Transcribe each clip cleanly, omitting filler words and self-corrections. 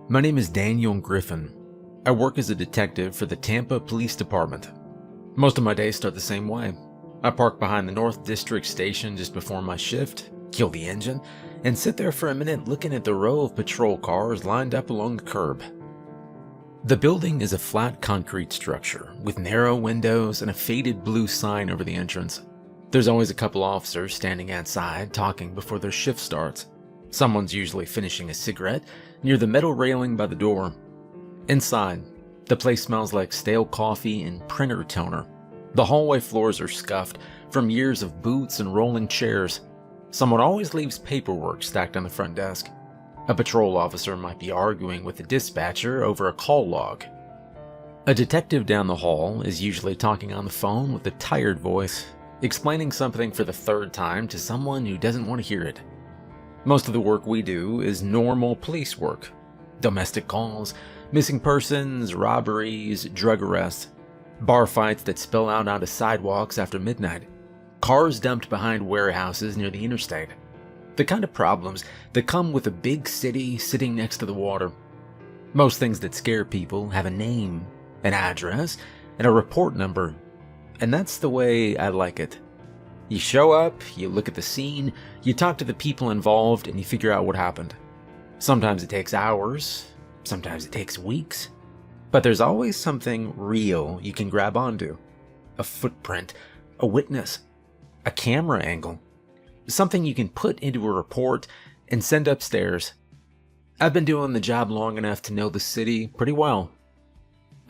My name is Daniel Griffin. I work as a detective for the Tampa Police Department. Most of my days start the same way. I park behind the North District station just before my shift, kill the engine, and sit there for a minute looking at the row of patrol cars lined up along the curb. The building is a flat concrete structure with narrow windows and a faded blue sign over the entrance. There's always a couple officers standing outside talking before their shift starts. Someone's usually finishing a cigarette near the metal railing by the door. Inside, the place smells like stale coffee and printer toner. The hallway floors are scuffed from years of boots and rolling chairs. Someone always leaves paperwork stacked on the front desk. A patrol officer might be arguing with the dispatcher over a call log. A detective down the hall is usually talking on the phone with a tired voice, explaining something for the third time to someone who doesn't want to hear it. Most of the work we do is normal police work. Domestic calls, missing persons, robberies, drug arrests, bar fights that spill out onto sidewalks after midnight, cars dumped behind warehouses near the interstate. The kind of problems that come with a big city sitting next to the water. Most things that scare people have a name, an address, and a report number. And that's the way I like it. You show up, you look at the scene, you talk to the people involved, and you figure out what happened. Sometimes it takes hours, sometimes it takes weeks, but there's always something real you can grab onto. A footprint, a witness, a camera angle, something you can put into a report and send upstairs. I've been doing the job long enough to know the city pretty well.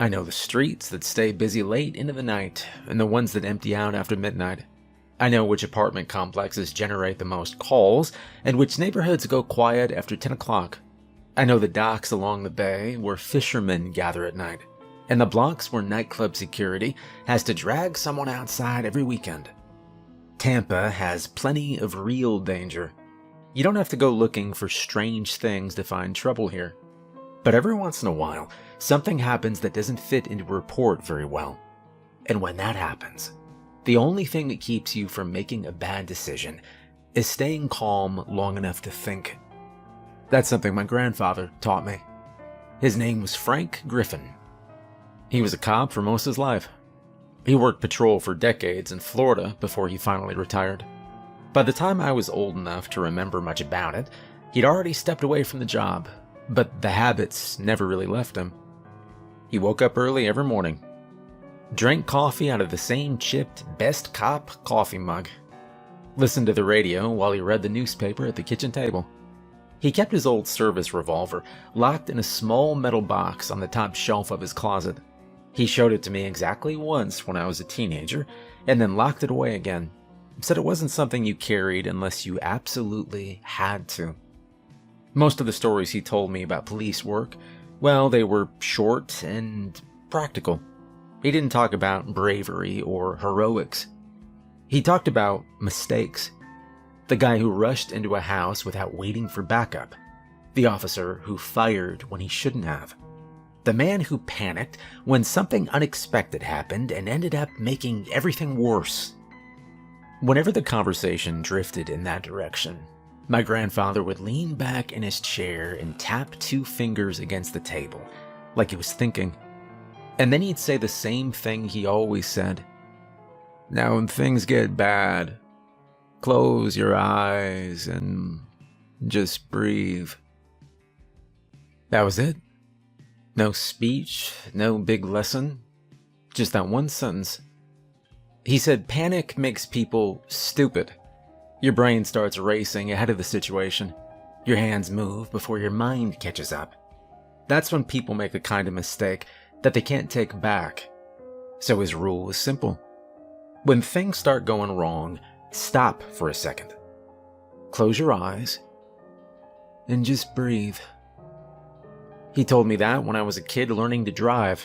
I know the streets that stay busy late into the night and the ones that empty out after midnight. I know which apartment complexes generate the most calls and which neighborhoods go quiet after 10 o'clock. I know the docks along the bay where fishermen gather at night, and the blocks where nightclub security has to drag someone outside every weekend. Tampa has plenty of real danger. You don't have to go looking for strange things to find trouble here. But every once in a while, something happens that doesn't fit into a report very well. And when that happens, the only thing that keeps you from making a bad decision is staying calm long enough to think. That's something my grandfather taught me. His name was Frank Griffin. He was a cop for most of his life. He worked patrol for decades in Florida before he finally retired. By the time I was old enough to remember much about it, he'd already stepped away from the job, but the habits never really left him. He woke up early every morning, drank coffee out of the same chipped Best Cop coffee mug, listened to the radio while he read the newspaper at the kitchen table. He kept his old service revolver locked in a small metal box on the top shelf of his closet. He showed it to me exactly once when I was a teenager, and then locked it away again. Said it wasn't something you carried unless you absolutely had to. Most of the stories he told me about police work, well, they were short and practical. He didn't talk about bravery or heroics. He talked about mistakes. The guy who rushed into a house without waiting for backup. The officer who fired when he shouldn't have. The man who panicked when something unexpected happened and ended up making everything worse. Whenever the conversation drifted in that direction, my grandfather would lean back in his chair and tap 2 fingers against the table, like he was thinking. And then he'd say the same thing he always said. Now when things get bad, close your eyes and just breathe. That was it. No speech, no big lesson, just that one sentence. He said panic makes people stupid. Your brain starts racing ahead of the situation. Your hands move before your mind catches up. That's when people make the kind of mistake that they can't take back. So his rule was simple. When things start going wrong, stop for a second. Close your eyes and just breathe. He told me that when I was a kid learning to drive.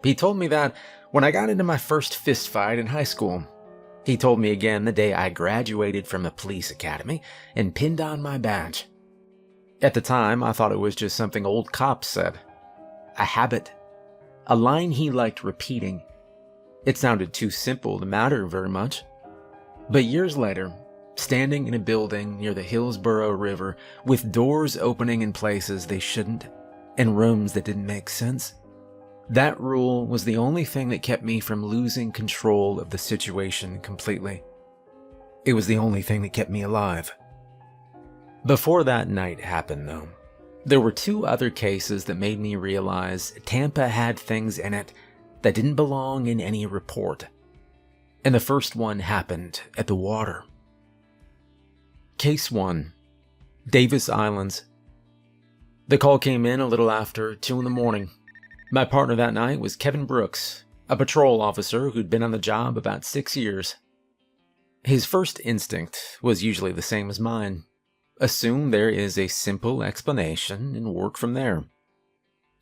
He told me that when I got into my first fist fight in high school. He told me again the day I graduated from the police academy and pinned on my badge. At the time, I thought it was just something old cops said. A habit. A line he liked repeating. It sounded too simple to matter very much. But years later, standing in a building near the Hillsborough River with doors opening in places they shouldn't, and rooms that didn't make sense. That rule was the only thing that kept me from losing control of the situation completely. It was the only thing that kept me alive. Before that night happened, though, there were two other cases that made me realize Tampa had things in it that didn't belong in any report. And the first one happened at the water. Case 1. Davis Islands. The call came in a little after 2 in the morning. My partner that night was Kevin Brooks, a patrol officer who'd been on the job about 6 years. His first instinct was usually the same as mine. Assume there is a simple explanation and work from there.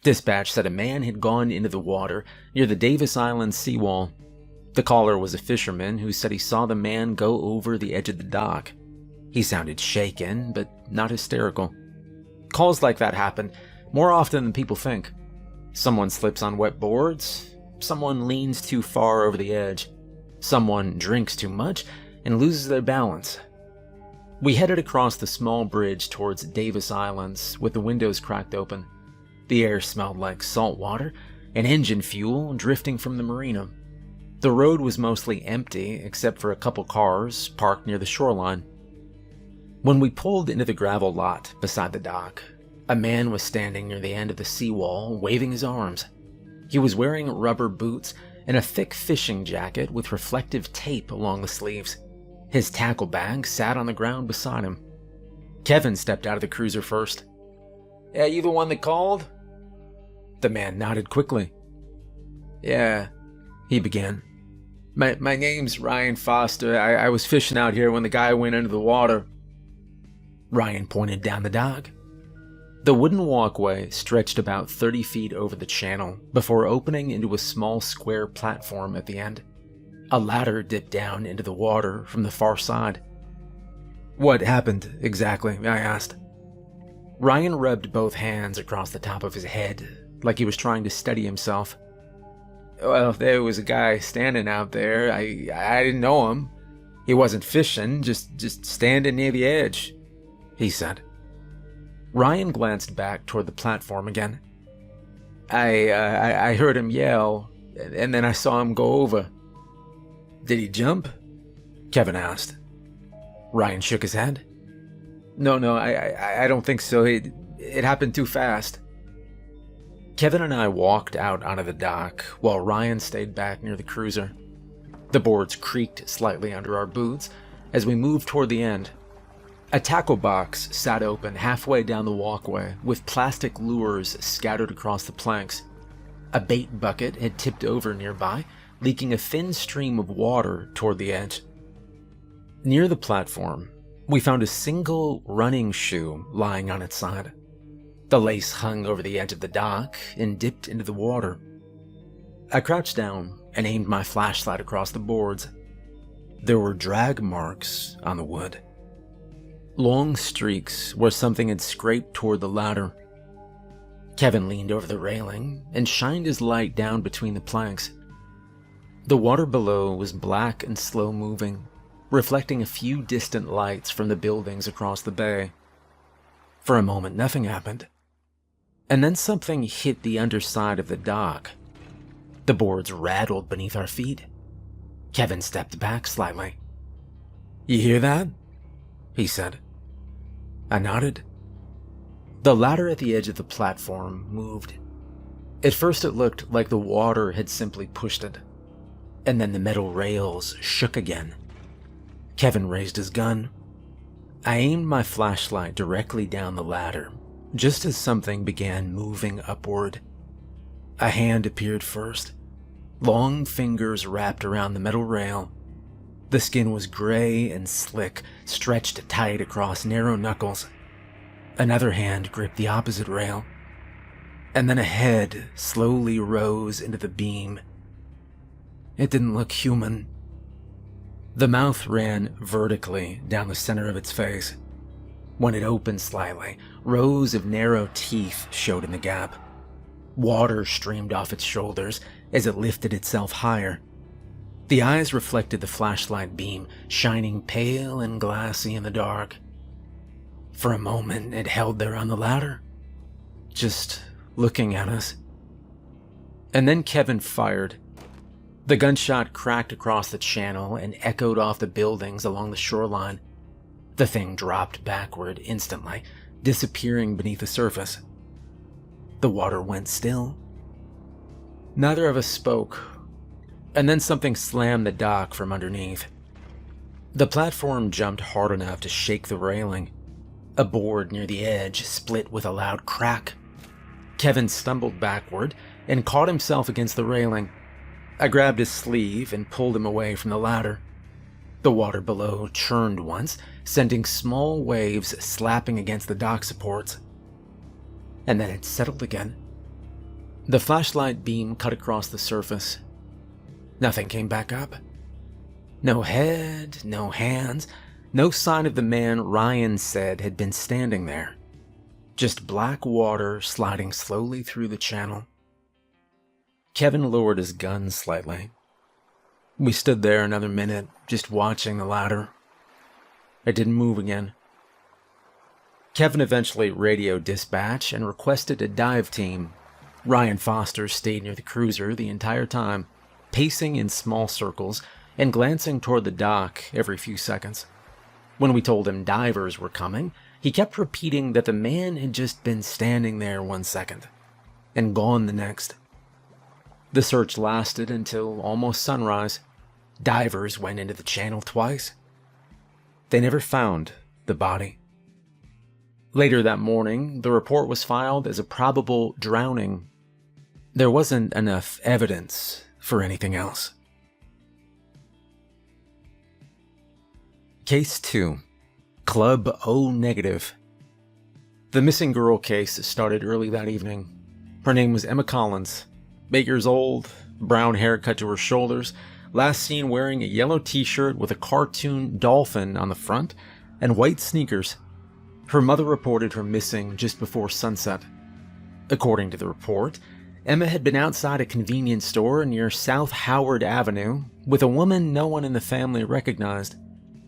Dispatch said a man had gone into the water near the Davis Island seawall. The caller was a fisherman who said he saw the man go over the edge of the dock. He sounded shaken, but not hysterical. Calls like that happen more often than people think. Someone slips on wet boards, someone leans too far over the edge, someone drinks too much and loses their balance. We headed across the small bridge towards Davis Islands with the windows cracked open. The air smelled like salt water and engine fuel drifting from the marina. The road was mostly empty except for a couple cars parked near the shoreline. When we pulled into the gravel lot beside the dock, a man was standing near the end of the seawall, waving his arms. He was wearing rubber boots and a thick fishing jacket with reflective tape along the sleeves. His tackle bag sat on the ground beside him. Kevin stepped out of the cruiser first. "Yeah, you the one that called?" The man nodded quickly. "Yeah," he began. My name's Ryan Foster. I was fishing out here when the guy went into the water." Ryan pointed down the dock. The wooden walkway stretched about 30 feet over the channel before opening into a small square platform at the end. A ladder dipped down into the water from the far side. "What happened exactly?" I asked. Ryan rubbed both hands across the top of his head, like he was trying to steady himself. "Well, there was a guy standing out there. I didn't know him. He wasn't fishing, just standing near the edge," he said. Ryan glanced back toward the platform again. I heard him yell, and then I saw him go over." "Did he jump?" Kevin asked. Ryan shook his head. No, I don't think so. It happened too fast." Kevin and I walked out onto the dock while Ryan stayed back near the cruiser. The boards creaked slightly under our boots as we moved toward the end. A tackle box sat open halfway down the walkway with plastic lures scattered across the planks. A bait bucket had tipped over nearby, leaking a thin stream of water toward the edge. Near the platform, we found a single running shoe lying on its side. The lace hung over the edge of the dock and dipped into the water. I crouched down and aimed my flashlight across the boards. There were drag marks on the wood. Long streaks where something had scraped toward the ladder. Kevin leaned over the railing and shined his light down between the planks. The water below was black and slow-moving, reflecting a few distant lights from the buildings across the bay. For a moment, nothing happened. And then something hit the underside of the dock. The boards rattled beneath our feet. Kevin stepped back slightly. "You hear that?" he said. I nodded. The ladder at the edge of the platform moved. At first it looked like the water had simply pushed it, and then the metal rails shook again. Kevin raised his gun. I aimed my flashlight directly down the ladder, just as something began moving upward. A hand appeared first. Long fingers wrapped around the metal rail. The skin was gray and slick, stretched tight across narrow knuckles. Another hand gripped the opposite rail. And then a head slowly rose into the beam. It didn't look human. The mouth ran vertically down the center of its face. When it opened slightly, rows of narrow teeth showed in the gap. Water streamed off its shoulders as it lifted itself higher. The eyes reflected the flashlight beam, shining pale and glassy in the dark. For a moment, it held there on the ladder, just looking at us. And then Kevin fired. The gunshot cracked across the channel and echoed off the buildings along the shoreline. The thing dropped backward instantly, disappearing beneath the surface. The water went still. Neither of us spoke, and then something slammed the dock from underneath. The platform jumped hard enough to shake the railing. A board near the edge split with a loud crack. Kevin stumbled backward and caught himself against the railing. I grabbed his sleeve and pulled him away from the ladder. The water below churned once, sending small waves slapping against the dock supports. And then it settled again. The flashlight beam cut across the surface. Nothing came back up. No head, no hands, no sign of the man Ryan said had been standing there. Just black water sliding slowly through the channel. Kevin lowered his gun slightly. We stood there another minute, just watching the ladder. It didn't move again. Kevin eventually radioed dispatch and requested a dive team. Ryan Foster stayed near the cruiser the entire time, pacing in small circles and glancing toward the dock every few seconds. When we told him divers were coming, he kept repeating that the man had just been standing there 1 second, and gone the next. The search lasted until almost sunrise. Divers went into the channel twice. They never found the body. Later that morning, the report was filed as a probable drowning. There wasn't enough evidence for anything else. Case 2. Club O Negative. The missing girl case started early that evening. Her name was Emma Collins. 8 years old, brown hair cut to her shoulders, last seen wearing a yellow t-shirt with a cartoon dolphin on the front, and white sneakers. Her mother reported her missing just before sunset. According to the report, Emma had been outside a convenience store near South Howard Avenue with a woman no one in the family recognized.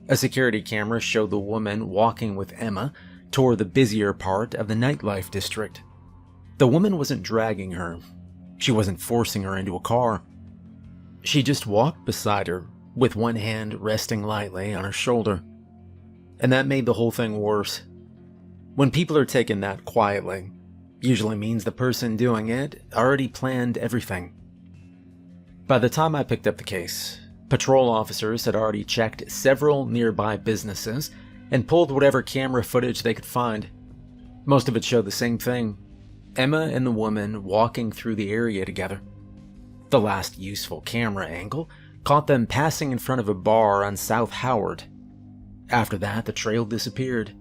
A security camera showed the woman walking with Emma toward the busier part of the nightlife district. The woman wasn't dragging her. She wasn't forcing her into a car. She just walked beside her, with one hand resting lightly on her shoulder. And that made the whole thing worse. When people are taking that quietly, usually means the person doing it already planned everything. By the time I picked up the case, patrol officers had already checked several nearby businesses and pulled whatever camera footage they could find. Most of it showed the same thing. Emma and the woman walking through the area together. The last useful camera angle caught them passing in front of a bar on South Howard. After that, the trail disappeared.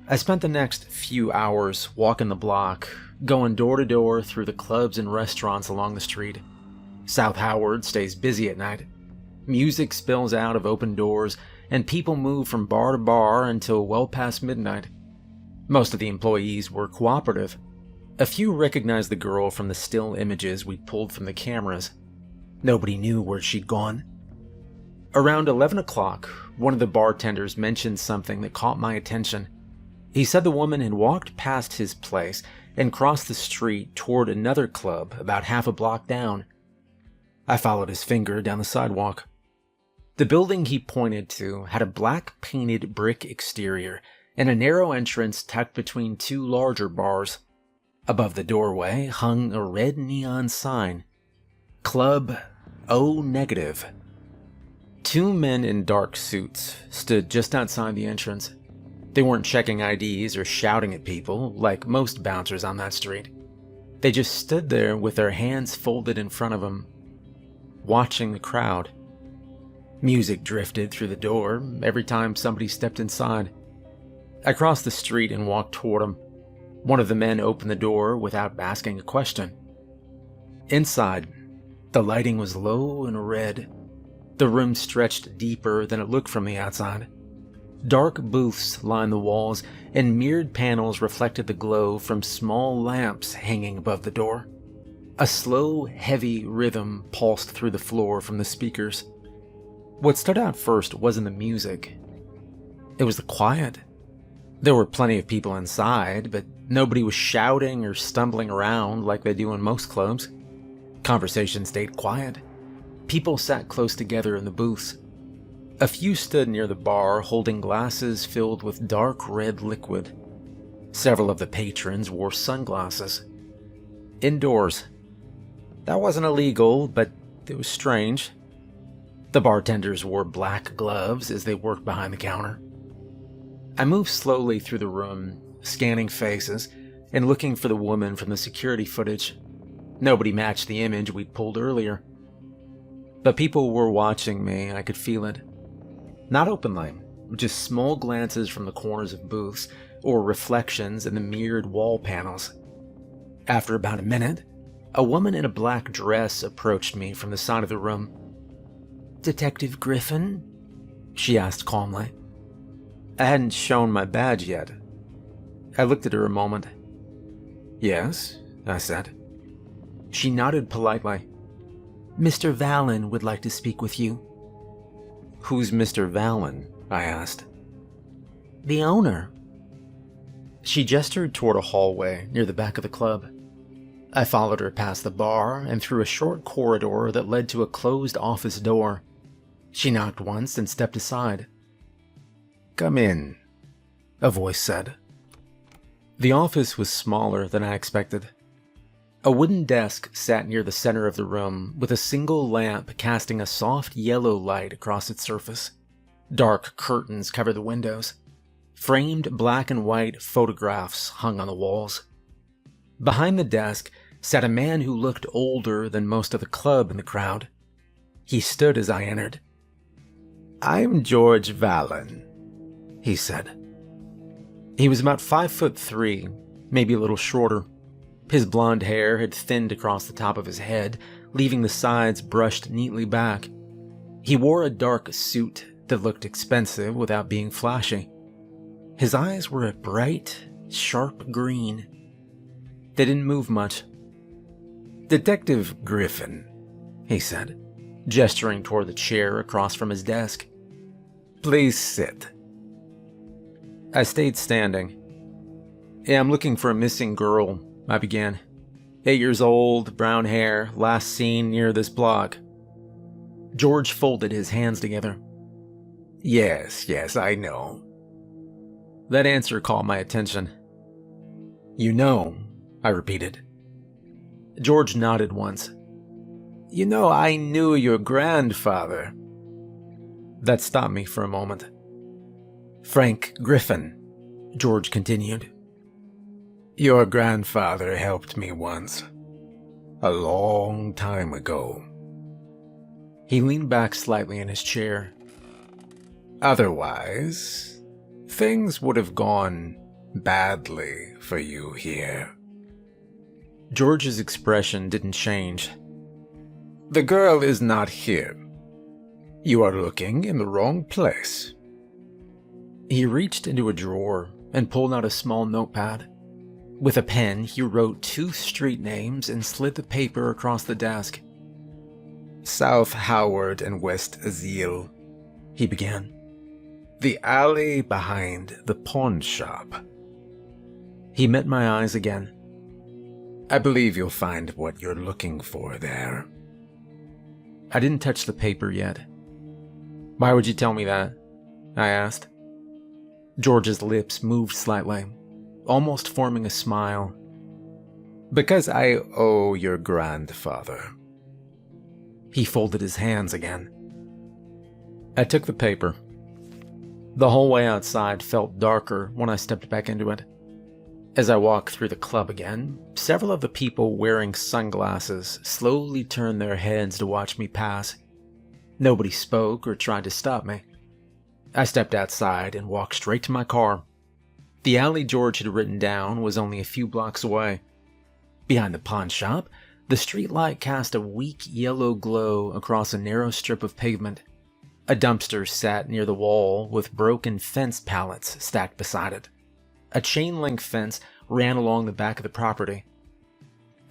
I spent the next few hours walking the block, going door to door through the clubs and restaurants along the street. South Howard stays busy at night. Music spills out of open doors, and people move from bar to bar until well past midnight. Most of the employees were cooperative. A few recognized the girl from the still images we pulled from the cameras. Nobody knew where she'd gone. Around 11 o'clock, one of the bartenders mentioned something that caught my attention. He said the woman had walked past his place and crossed the street toward another club about half a block down. I followed his finger down the sidewalk. The building he pointed to had a black painted brick exterior and a narrow entrance tucked between two larger bars. Above the doorway hung a red neon sign. Club O Negative. Two men in dark suits stood just outside the entrance. They weren't checking IDs or shouting at people like most bouncers on that street. They just stood there with their hands folded in front of them, watching the crowd. Music drifted through the door every time somebody stepped inside. I crossed the street and walked toward them. One of the men opened the door without asking a question. Inside, the lighting was low and red. The room stretched deeper than it looked from the outside. Dark booths lined the walls, and mirrored panels reflected the glow from small lamps hanging above the door. A slow, heavy rhythm pulsed through the floor from the speakers. What stood out first wasn't the music. It was the quiet. There were plenty of people inside, but Nobody was shouting or stumbling around like they do in most clubs. Conversation stayed quiet. People sat close together in the booths. A few stood near the bar holding glasses filled with dark red liquid. Several of the patrons wore sunglasses. Indoors. That wasn't illegal, but it was strange. The bartenders wore black gloves as they worked behind the counter. I moved slowly through the room, scanning faces and looking for the woman from the security footage. Nobody matched the image we'd pulled earlier. But people were watching me, I could feel it. Not openly, just small glances from the corners of booths or reflections in the mirrored wall panels. After about a minute, a woman in a black dress approached me from the side of the room. "Detective Griffin?" she asked calmly. I hadn't shown my badge yet. I looked at her a moment. "Yes," I said. She nodded politely. "Mr. Vallon would like to speak with you." "Who's Mr. Vallon?" I asked. "The owner." She gestured toward a hallway near the back of the club. I followed her past the bar and through a short corridor that led to a closed office door. She knocked once and stepped aside. "Come in," a voice said. The office was smaller than I expected. A wooden desk sat near the center of the room with a single lamp casting a soft yellow light across its surface. Dark curtains covered the windows. Framed black and white photographs hung on the walls. Behind the desk sat a man who looked older than most of the club in the crowd. He stood as I entered. "I'm George Vallon," he said. He was about 5'3", maybe a little shorter. His blonde hair had thinned across the top of his head, leaving the sides brushed neatly back. He wore a dark suit that looked expensive without being flashy. His eyes were a bright, sharp green. They didn't move much. "Detective Griffin," he said, gesturing toward the chair across from his desk. "Please sit." I stayed standing. "Yeah, I'm looking for a missing girl," I began. 8 years old, brown hair, last seen near this block. George folded his hands together. Yes, I know." That answer caught my attention. "You know," I repeated. George nodded once. "You know, I knew your grandfather." That stopped me for a moment. "Frank Griffin," George continued. "Your grandfather helped me once. A long time ago." He leaned back slightly in his chair. "Otherwise, things would have gone badly for you here." George's expression didn't change. "The girl is not here. You are looking in the wrong place." He reached into a drawer and pulled out a small notepad. With a pen, he wrote 2 street names and slid the paper across the desk. "South Howard and West Azile," he began. "The alley behind the pawn shop." He met my eyes again. "I believe you'll find what you're looking for there." I didn't touch the paper yet. "Why would you tell me that?" I asked. George's lips moved slightly, almost forming a smile. "Because I owe your grandfather." He folded his hands again. I took the paper. The hallway outside felt darker when I stepped back into it. As I walked through the club again, several of the people wearing sunglasses slowly turned their heads to watch me pass. Nobody spoke or tried to stop me. I stepped outside and walked straight to my car. The alley George had written down was only a few blocks away. Behind the pawn shop, the streetlight cast a weak yellow glow across a narrow strip of pavement. A dumpster sat near the wall with broken fence pallets stacked beside it. A chain-link fence ran along the back of the property.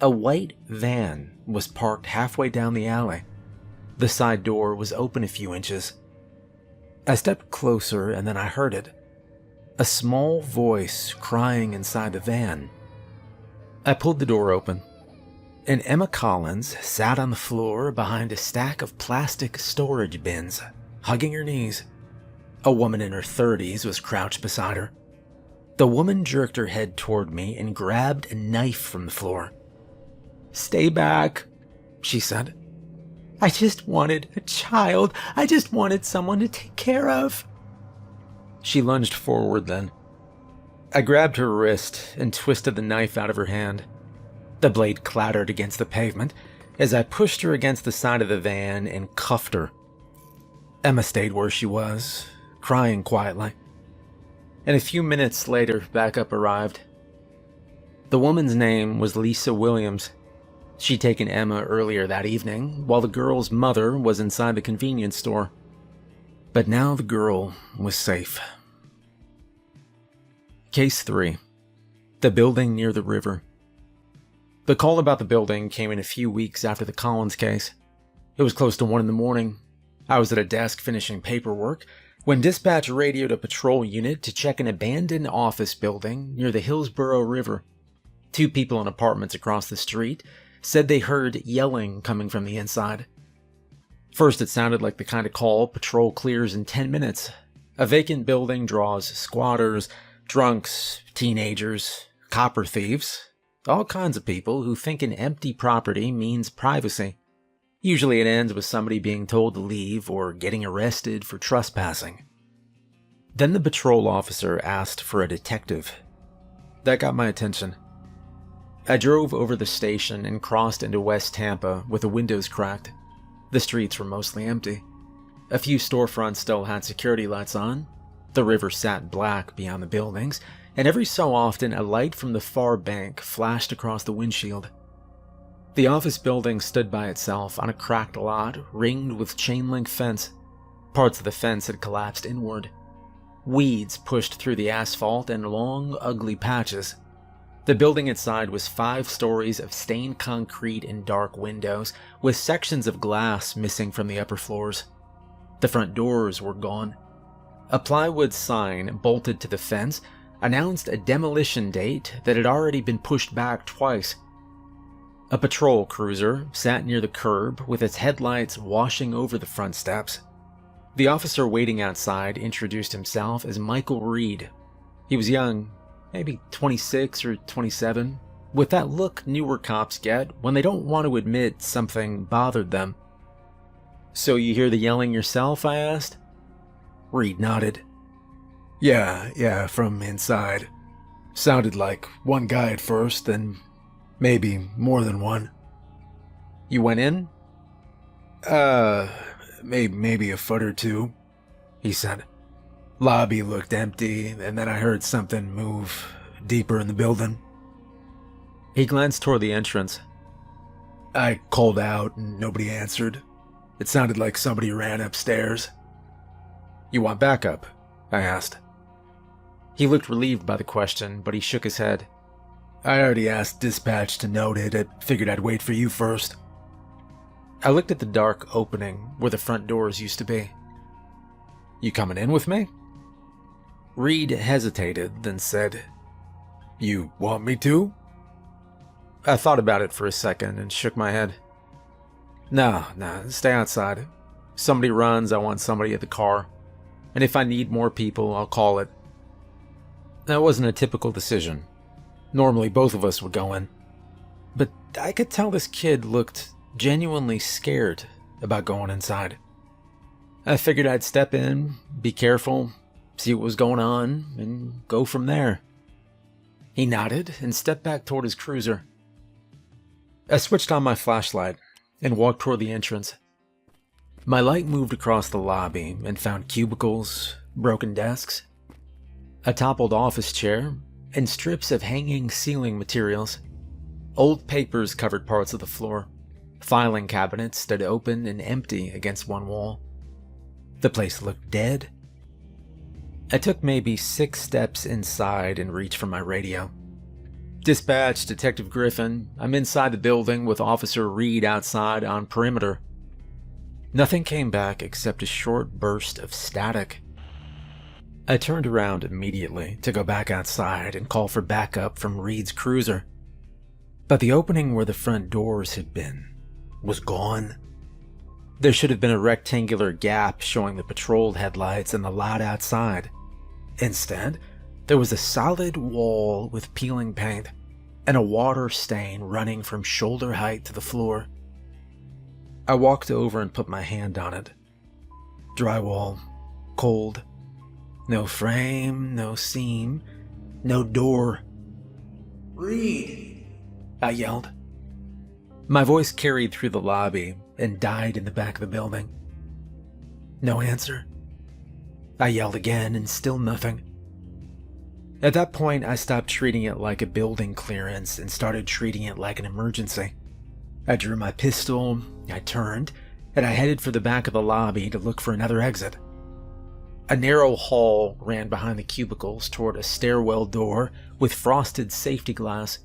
A white van was parked halfway down the alley. The side door was open a few inches. I stepped closer and then I heard it. a small voice crying inside the van. I pulled the door open, and Emma Collins sat on the floor behind a stack of plastic storage bins, hugging her knees. A woman in her 30s was crouched beside her. The woman jerked her head toward me and grabbed a knife from the floor. "Stay back," she said. "I just wanted a child. I just wanted someone to take care of." She lunged forward then. I grabbed her wrist and twisted the knife out of her hand. The blade clattered against the pavement as I pushed her against the side of the van and cuffed her. Emma stayed where she was, crying quietly. And a few minutes later, backup arrived. The woman's name was Lisa Williams. She'd taken Emma earlier that evening, while the girl's mother was inside the convenience store. But now the girl was safe. Case 3. The building near the river. The call about the building came in a few weeks after the Collins case. It was close to 1 a.m. I was at a desk finishing paperwork when dispatch radioed a patrol unit to check an abandoned office building near the Hillsborough River. 2 people in apartments across the street said they heard yelling coming from the inside. First, it sounded like the kind of call patrol clears in 10 minutes. A vacant building draws squatters, drunks, teenagers, copper thieves, all kinds of people who think an empty property means privacy. Usually it ends with somebody being told to leave or getting arrested for trespassing. Then the patrol officer asked for a detective. That got my attention. I drove over the station and crossed into West Tampa with the windows cracked. The streets were mostly empty. A few storefronts still had security lights on. The river sat black beyond the buildings, and every so often a light from the far bank flashed across the windshield. The office building stood by itself on a cracked lot ringed with chain-link fence. Parts of the fence had collapsed inward. Weeds pushed through the asphalt in long, ugly patches. The building inside was 5 stories of stained concrete and dark windows, with sections of glass missing from the upper floors. The front doors were gone. A plywood sign bolted to the fence announced a demolition date that had already been pushed back twice. A patrol cruiser sat near the curb with its headlights washing over the front steps. The officer waiting outside introduced himself as Michael Reed. He was young, maybe 26 or 27, with that look newer cops get when they don't want to admit something bothered them. "So you hear the yelling yourself?" I asked. Reed nodded. Yeah, from inside. Sounded like one guy at first, then maybe more than one." "You went in?" Maybe a foot or 2, he said. "Lobby looked empty, and then I heard something move deeper in the building." He glanced toward the entrance. "I called out and nobody answered. It sounded like somebody ran upstairs." "You want backup?" I asked. He looked relieved by the question, but he shook his head. "I already asked dispatch to note it. I figured I'd wait for you first." I looked at the dark opening where the front doors used to be. "You coming in with me?" Reed hesitated, then said, "You want me to?" I thought about it for a second and shook my head. No, stay outside. Somebody runs, I want somebody at the car. And if I need more people, I'll call it. That wasn't a typical decision. Normally both of us would go in. But I could tell this kid looked genuinely scared about going inside. I figured I'd step in, be careful, see what was going on, and go from there. He nodded and stepped back toward his cruiser. I switched on my flashlight and walked toward the entrance. My light moved across the lobby and found cubicles, broken desks, a toppled office chair, and strips of hanging ceiling materials. Old papers covered parts of the floor. Filing cabinets stood open and empty against one wall. The place looked dead. I took maybe 6 steps inside and reached for my radio. "Dispatch, Detective Griffin. I'm inside the building with Officer Reed outside on perimeter." Nothing came back except a short burst of static. I turned around immediately to go back outside and call for backup from Reed's cruiser. But the opening where the front doors had been was gone. There should have been a rectangular gap showing the patrol headlights and the lot outside. Instead, there was a solid wall with peeling paint and a water stain running from shoulder height to the floor. I walked over and put my hand on it. Drywall, cold, no frame, no seam, no door. "Reed!" I yelled. My voice carried through the lobby and died in the back of the building. No answer. I yelled again and still nothing. At that point, I stopped treating it like a building clearance and started treating it like an emergency. I drew my pistol, I turned, and I headed for the back of the lobby to look for another exit. A narrow hall ran behind the cubicles toward a stairwell door with frosted safety glass.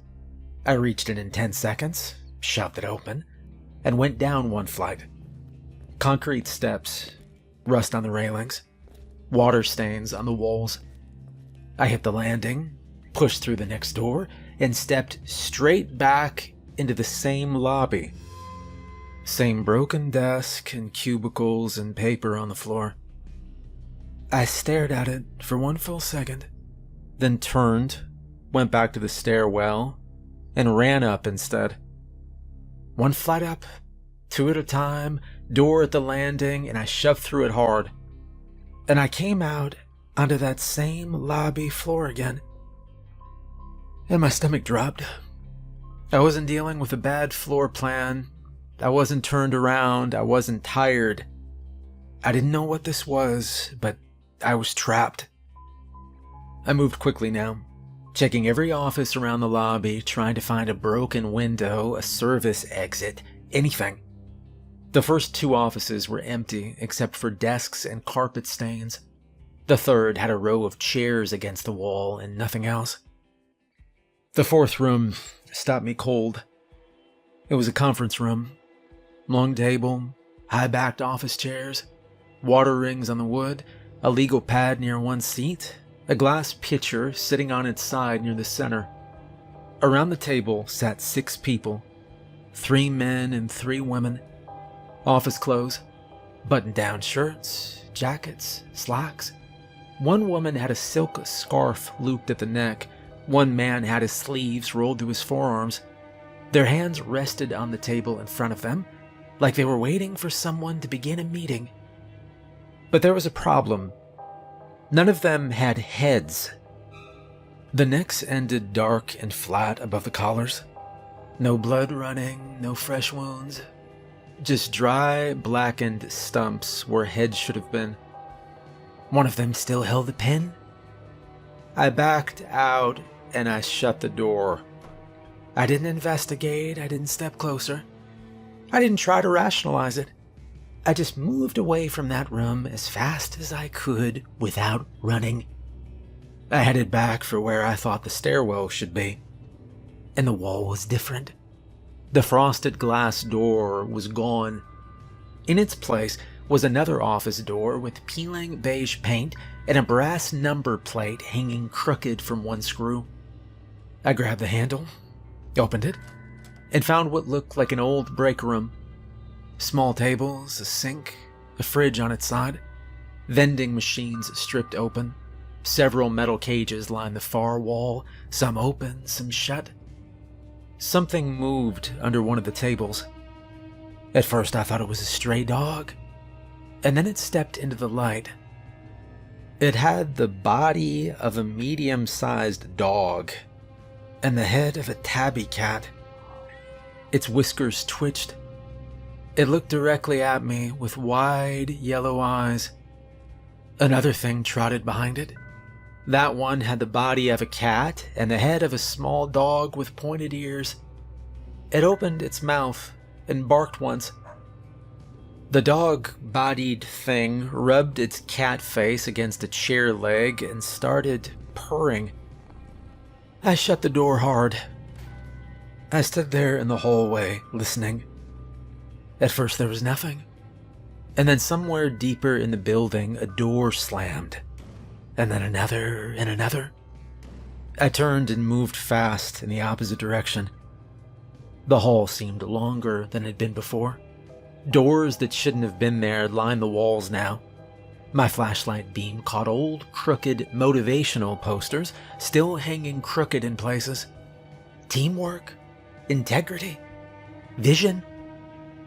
I reached it in 10 seconds, shoved it open, and went down one flight. Concrete steps, rust on the railings, water stains on the walls. I hit the landing, pushed through the next door, and stepped straight back into the same lobby. Same broken desk and cubicles and paper on the floor. I stared at it for one full second, then turned, went back to the stairwell, and ran up instead. One flight up, two at a time, door at the landing, and I shoved through it hard. And I came out onto that same lobby floor again. And my stomach dropped. I wasn't dealing with a bad floor plan. I wasn't turned around. I wasn't tired. I didn't know what this was, but I was trapped. I moved quickly now, checking every office around the lobby, trying to find a broken window, a service exit, anything. The first two offices were empty except for desks and carpet stains. The third had a row of chairs against the wall and nothing else. The fourth room stopped me cold. It was a conference room. Long table, high-backed office chairs, water rings on the wood, a legal pad near one seat, a glass pitcher sitting on its side near the center. Around the table sat 6 people, 3 men and 3 women. Office clothes, button-down shirts, jackets, slacks. One woman had a silk scarf looped at the neck. One man had his sleeves rolled to his forearms. Their hands rested on the table in front of them, like they were waiting for someone to begin a meeting. But there was a problem. None of them had heads. The necks ended dark and flat above the collars. No blood running, no fresh wounds. Just dry, blackened stumps where heads should have been. One of them still held the pen. I backed out and I shut the door. I didn't investigate, I didn't step closer. I didn't try to rationalize it. I just moved away from that room as fast as I could without running. I headed back for where I thought the stairwell should be. And the wall was different. The frosted glass door was gone. In its place was another office door with peeling beige paint and a brass number plate hanging crooked from one screw. I grabbed the handle, opened it, and found what looked like an old break room. Small tables, a sink, a fridge on its side, vending machines stripped open. Several metal cages lined the far wall, some open, some shut. Something moved under one of the tables. At first I thought it was a stray dog, and then it stepped into the light. It had the body of a medium-sized dog and the head of a tabby cat. Its whiskers twitched. It looked directly at me with wide, yellow eyes. Another thing trotted behind it. That one had the body of a cat and the head of a small dog with pointed ears. It opened its mouth and barked once. The dog-bodied thing rubbed its cat face against a chair leg and started purring. I shut the door hard. I stood there in the hallway, listening. At first there was nothing. And then somewhere deeper in the building, a door slammed. and then another and another. I turned and moved fast in the opposite direction. The hall seemed longer than it had been before. Doors that shouldn't have been there lined the walls now. My flashlight beam caught old, crooked, motivational posters, still hanging crooked in places. Teamwork? Integrity? Vision?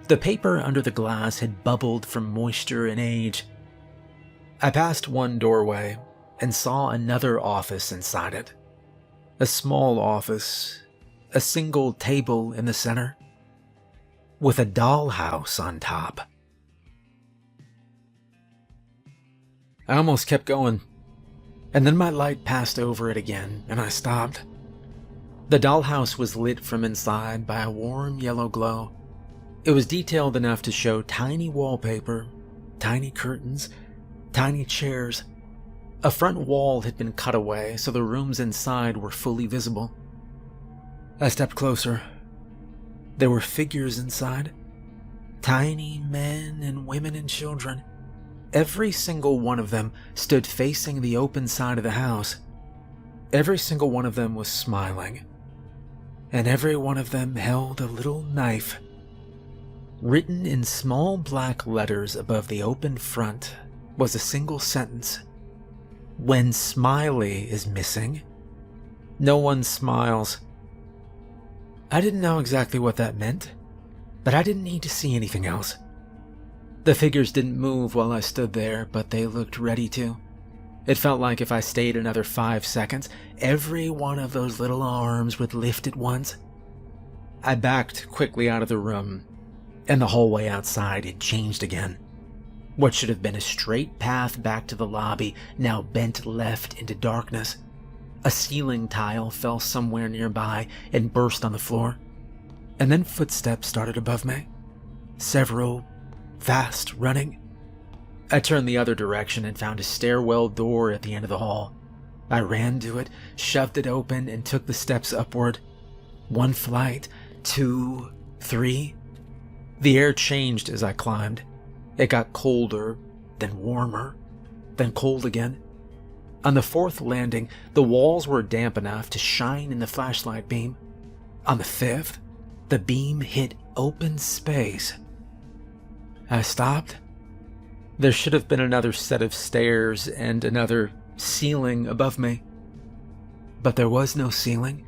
The paper under the glass had bubbled from moisture and age. I passed one doorway and saw another office inside it. A small office, a single table in the center, with a dollhouse on top. I almost kept going, and then my light passed over it again, and I stopped. The dollhouse was lit from inside by a warm yellow glow. It was detailed enough to show tiny wallpaper, tiny curtains, tiny chairs. A front wall had been cut away, so the rooms inside were fully visible. I stepped closer. There were figures inside. Tiny men and women and children. Every single one of them stood facing the open side of the house. Every single one of them was smiling. And every one of them held a little knife. Written in small black letters above the open front was a single sentence. When Smiley is missing, no one smiles. I didn't know exactly what that meant, but I didn't need to see anything else. The figures didn't move while I stood there, but they looked ready to. It felt like if I stayed another 5 seconds, every one of those little arms would lift at once. I backed quickly out of the room, and the hallway outside had changed again. What should have been a straight path back to the lobby now bent left into darkness. A ceiling tile fell somewhere nearby and burst on the floor. And then footsteps started above me. Several, fast, running. I turned the other direction and found a stairwell door at the end of the hall. I ran to it, shoved it open, and took the steps upward. 1 flight, 2, 3. The air changed as I climbed. It got colder, then warmer, then cold again. On the 4th landing, the walls were damp enough to shine in the flashlight beam. On the 5th, the beam hit open space. I stopped. There should have been another set of stairs and another ceiling above me. But there was no ceiling.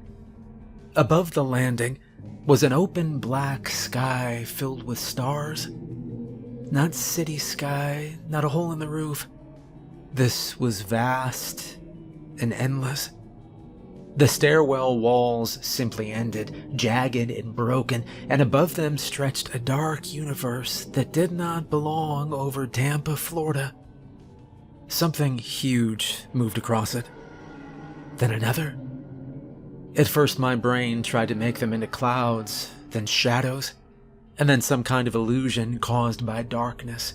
Above the landing was an open black sky filled with stars. Not city sky, not a hole in the roof. This was vast and endless. The stairwell walls simply ended, jagged and broken, and above them stretched a dark universe that did not belong over Tampa, Florida. Something huge moved across it. Then another. At first my brain tried to make them into clouds, then shadows, and then some kind of illusion caused by darkness.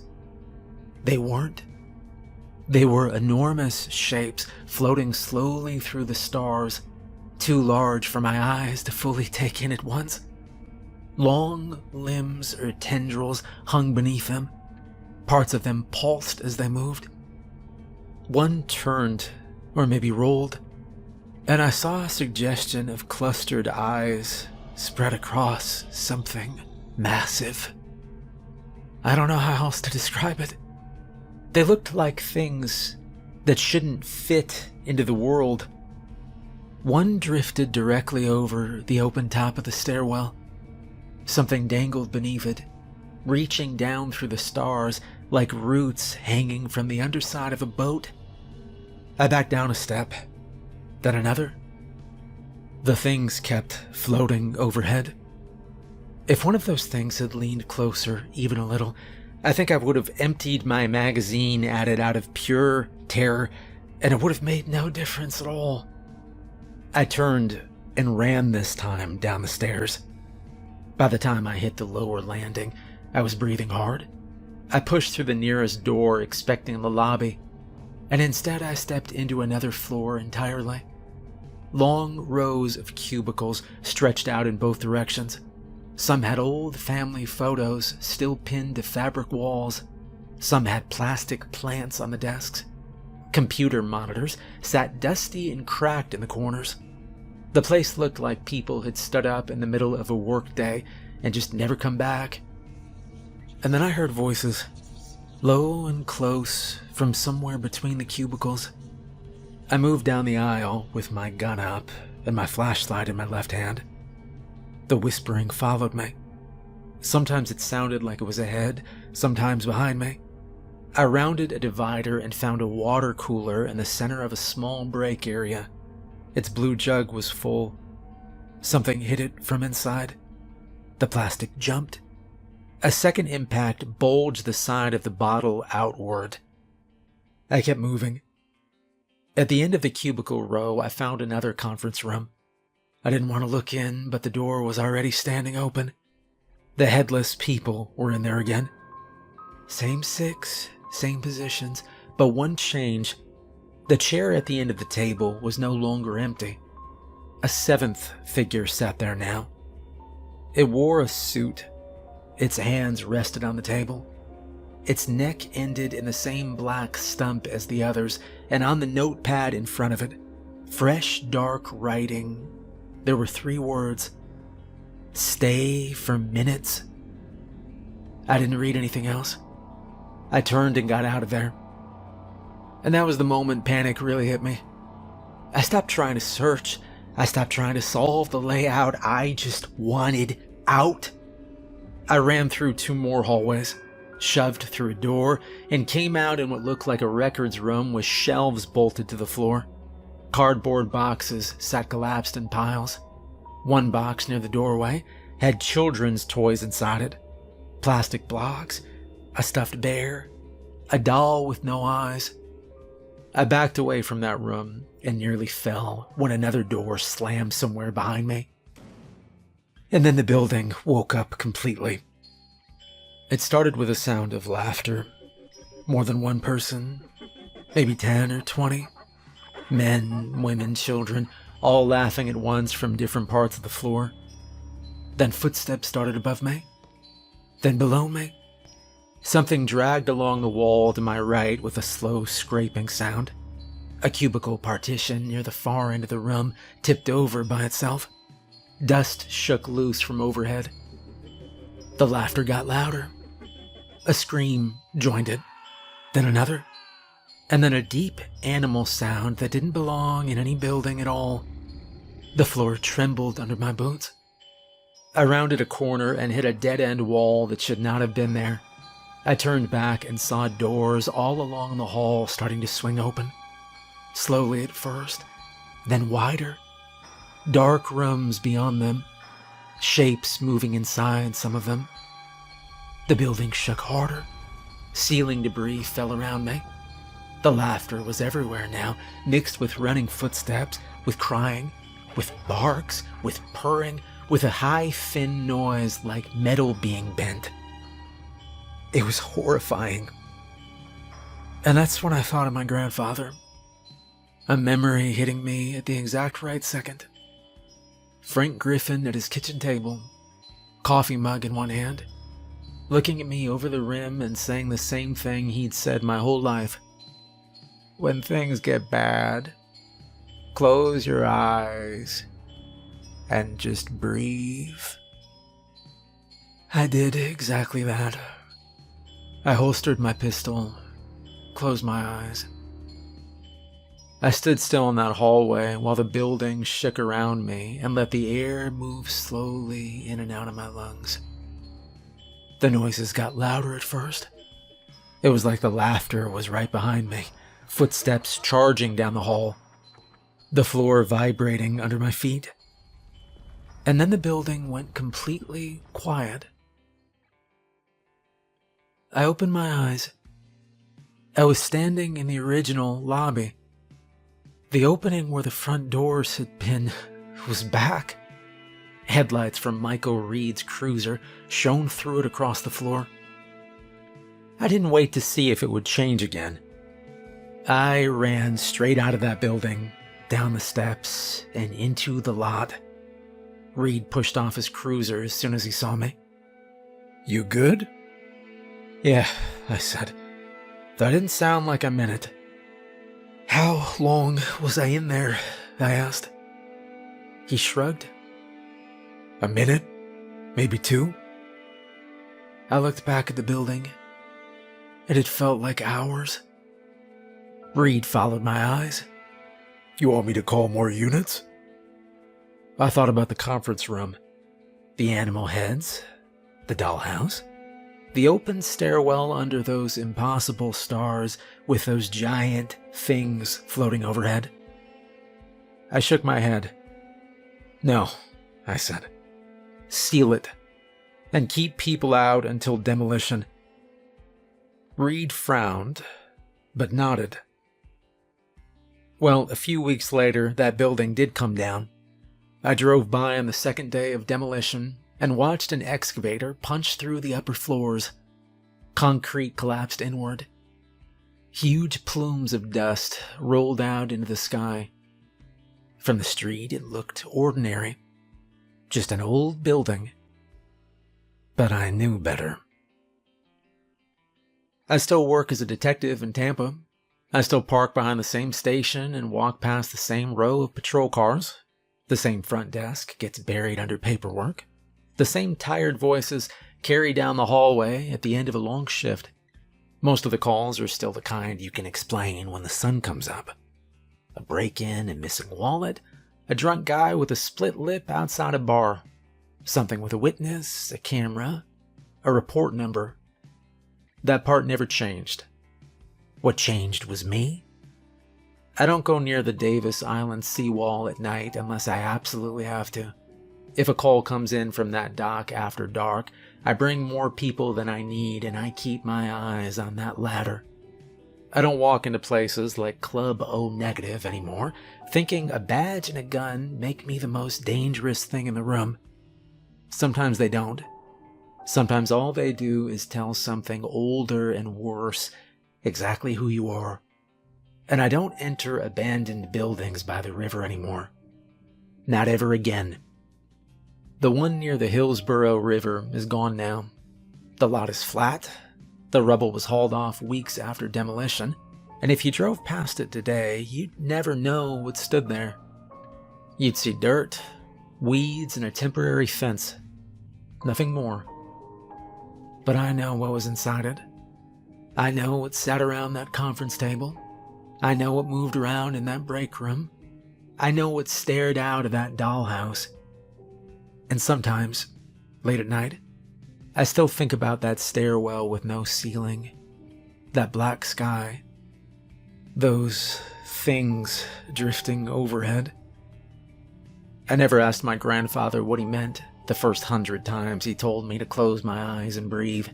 They weren't. They were enormous shapes floating slowly through the stars, too large for my eyes to fully take in at once. Long limbs or tendrils hung beneath them. Parts of them pulsed as they moved. One turned, or maybe rolled, and I saw a suggestion of clustered eyes spread across something massive. I don't know how else to describe it. They looked like things that shouldn't fit into the world. One drifted directly over the open top of the stairwell. Something dangled beneath it, reaching down through the stars like roots hanging from the underside of a boat. I backed down a step, then another. The things kept floating overhead. If one of those things had leaned closer even a little, I think I would have emptied my magazine at it out of pure terror, and it would have made no difference at all. I turned and ran this time down the stairs. By the time I hit the lower landing, I was breathing hard. I pushed through the nearest door expecting the lobby, and instead I stepped into another floor entirely. Long rows of cubicles stretched out in both directions. Some had old family photos still pinned to fabric walls. Some had plastic plants on the desks. Computer monitors sat dusty and cracked in the corners. The place looked like people had stood up in the middle of a workday and just never come back. And then I heard voices, low and close, from somewhere between the cubicles. I moved down the aisle with my gun up and my flashlight in my left hand. The whispering followed me. Sometimes it sounded like it was ahead, sometimes behind me. I rounded a divider and found a water cooler in the center of a small break area. Its blue jug was full. Something hit it from inside. The plastic jumped. A second impact bulged the side of the bottle outward. I kept moving. At the end of the cubicle row, I found another conference room. I didn't want to look in, but the door was already standing open. The headless people were in there again. Same 6, same positions, but one change. The chair at the end of the table was no longer empty. A 7th figure sat there now. It wore a suit. Its hands rested on the table. Its neck ended in the same black stump as the others, and on the notepad in front of it, fresh dark writing, there were 3 words: "Stay for minutes." I didn't read anything else. I turned and got out of there. And that was the moment panic really hit me. I stopped trying to search. I stopped trying to solve the layout. I just wanted out. I ran through 2 more hallways, shoved through a door, and came out in what looked like a records room with shelves bolted to the floor. Cardboard boxes sat collapsed in piles. One box near the doorway had children's toys inside it. Plastic blocks, a stuffed bear, a doll with no eyes. I backed away from that room and nearly fell when another door slammed somewhere behind me. And then the building woke up completely. It started with a sound of laughter. More than one person, maybe 10 or 20. Men, women, children, all laughing at once from different parts of the floor. Then footsteps started above me. Then below me. Something dragged along the wall to my right with a slow scraping sound. A cubicle partition near the far end of the room tipped over by itself. Dust shook loose from overhead. The laughter got louder. A scream joined it. Then another. And then a deep animal sound that didn't belong in any building at all. The floor trembled under my boots. I rounded a corner and hit a dead-end wall that should not have been there. I turned back and saw doors all along the hall starting to swing open. Slowly at first, then wider. Dark rooms beyond them. Shapes moving inside some of them. The building shook harder. Ceiling debris fell around me. The laughter was everywhere now, mixed with running footsteps, with crying, with barks, with purring, with a high, thin noise like metal being bent. It was horrifying. And that's when I thought of my grandfather. A memory hitting me at the exact right second. Frank Griffin at his kitchen table, coffee mug in one hand, looking at me over the rim and saying the same thing he'd said my whole life. When things get bad, close your eyes and just breathe. I did exactly that. I holstered my pistol, closed my eyes. I stood still in that hallway while the building shook around me and let the air move slowly in and out of my lungs. The noises got louder at first. It was like the laughter was right behind me, footsteps charging down the hall, the floor vibrating under my feet. And then the building went completely quiet. I opened my eyes. I was standing in the original lobby. The opening where the front doors had been was back. Headlights from Michael Reed's cruiser shone through it across the floor. I didn't wait to see if it would change again. I ran straight out of that building, down the steps, and into the lot. Reed pushed off his cruiser as soon as he saw me. You good? Yeah, I said. That didn't sound like I meant it. How long was I in there? I asked. He shrugged. A minute? Maybe 2? I looked back at the building. It had felt like hours. Reed followed my eyes. You want me to call more units? I thought about the conference room, the animal heads, the dollhouse, the open stairwell under those impossible stars with those giant things floating overhead. I shook my head. No, I said. Seal it, and keep people out until demolition. Reed frowned, but nodded. Well, a few weeks later, that building did come down. I drove by on the second day of demolition and watched an excavator punch through the upper floors. Concrete collapsed inward. Huge plumes of dust rolled out into the sky. From the street, it looked ordinary. Just an old building. But I knew better. I still work as a detective in Tampa. I still park behind the same station and walk past the same row of patrol cars. The same front desk gets buried under paperwork. The same tired voices carry down the hallway at the end of a long shift. Most of the calls are still the kind you can explain when the sun comes up. A break-in and missing wallet, a drunk guy with a split lip outside a bar, something with a witness, a camera, a report number. That part never changed. What changed was me. I don't go near the Davis Island seawall at night unless I absolutely have to. If a call comes in from that dock after dark, I bring more people than I need and I keep my eyes on that ladder. I don't walk into places like Club O Negative anymore, thinking a badge and a gun make me the most dangerous thing in the room. Sometimes they don't. Sometimes all they do is tell something older and worse, exactly who you are. And I don't enter abandoned buildings by the river anymore. Not ever again. The one near the Hillsborough River is gone now. The lot is flat. The rubble was hauled off weeks after demolition, and if you drove past it today, you'd never know what stood there. You'd see dirt, weeds, and a temporary fence. Nothing more. But I know what was inside it. I know what sat around that conference table. I know what moved around in that break room. I know what stared out of that dollhouse. And sometimes, late at night, I still think about that stairwell with no ceiling, that black sky, those things drifting overhead. I never asked my grandfather what he meant the first 100 times he told me to close my eyes and breathe.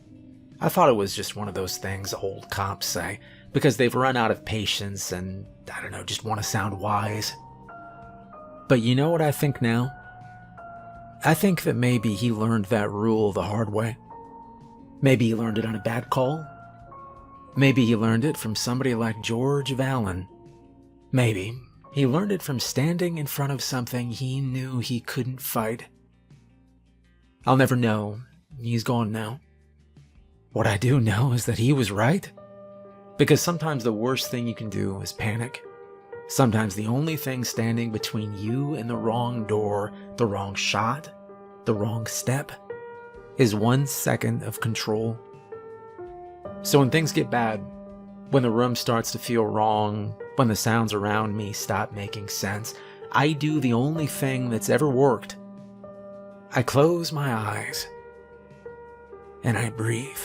I thought it was just one of those things old cops say, because they've run out of patience and, just want to sound wise. But you know what I think now? I think that maybe he learned that rule the hard way. Maybe he learned it on a bad call. Maybe he learned it from somebody like George Vallon. Maybe he learned it from standing in front of something he knew he couldn't fight. I'll never know. He's gone now. What I do know is that he was right. Because sometimes the worst thing you can do is panic. Sometimes the only thing standing between you and the wrong door, the wrong shot, the wrong step, is 1 second of control. So when things get bad, when the room starts to feel wrong, when the sounds around me stop making sense, I do the only thing that's ever worked. I close my eyes and I breathe.